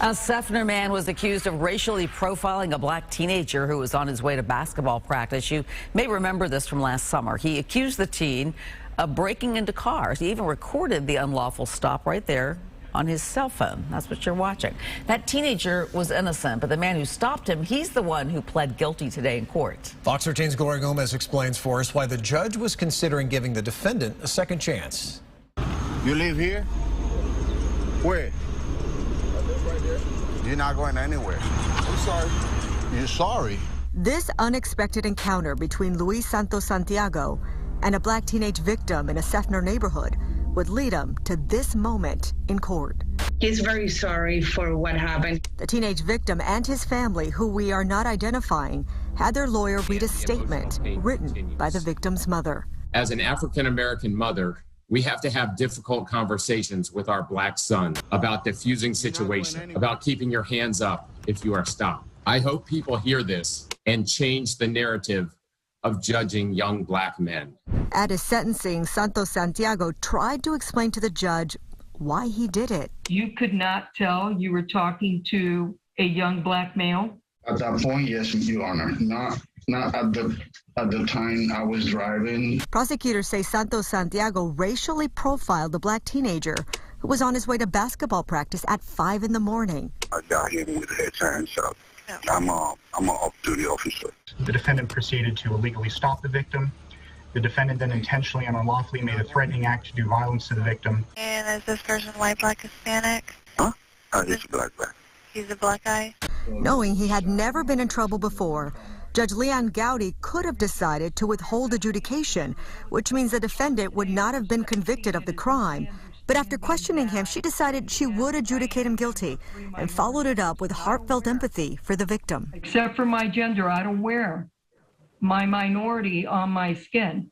A Seffner man was accused of racially profiling a black teenager who was on his way to basketball practice. You may remember this from last summer. He accused the teen of breaking into cars. He even recorded the unlawful stop right there on his cell phone. That's what you're watching. That teenager was innocent, but the man who stopped him, he's the one who pled guilty today in court. Fox 13's Gloria Gomez explains for us why the judge was considering giving the defendant a second chance. You live here? Where? Right there. You're not going anywhere. I'm sorry. You're sorry? This unexpected encounter between Luiz Santos-Santiago and a black teenage victim in a Seffner neighborhood would lead him to this moment in court. He's very sorry for what happened. The teenage victim and his family, who we are not identifying, had their lawyer read a statement written by the victim's mother. As an African-American mother, we have to have difficult conversations with our black son about diffusing situation, about keeping your hands up if you are stopped. I hope people hear this and change the narrative of judging young black men. At his sentencing, Santos-Santiago tried to explain to the judge why he did it. You could not tell you were talking to a young black male? At that point, yes, Your Honor. Not at the time I was driving. Prosecutors say Santos-Santiago racially profiled the black teenager who was on his way to basketball practice at 5 in the morning. I got him with head turns up. I'm an off-duty officer. The defendant proceeded to illegally stop the victim. The defendant then intentionally and unlawfully made a threatening act to do violence to the victim. And is this person white, black, Hispanic? Huh? He's a black guy. He's a black guy? Knowing he had never been in trouble before, Judge Lyann Goudie could have decided to withhold adjudication, which means the defendant would not have been convicted of the crime. But after questioning him, she decided she would adjudicate him guilty and followed it up with heartfelt empathy for the victim. Except for my gender, I don't wear my minority on my skin,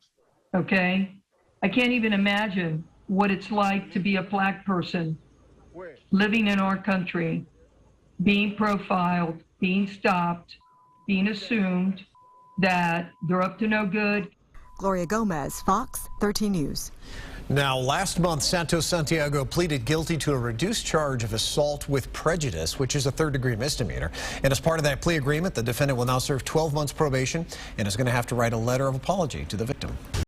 okay? I can't even imagine what it's like to be a black person living in our country, being profiled, being stopped, being assumed that they're up to no good. Gloria Gomez, Fox 13 News. Now, last month, Santos-Santiago pleaded guilty to a reduced charge of assault with prejudice, which is a third-degree misdemeanor. And as part of that plea agreement, the defendant will now serve 12 months probation and is going to have to write a letter of apology to the victim.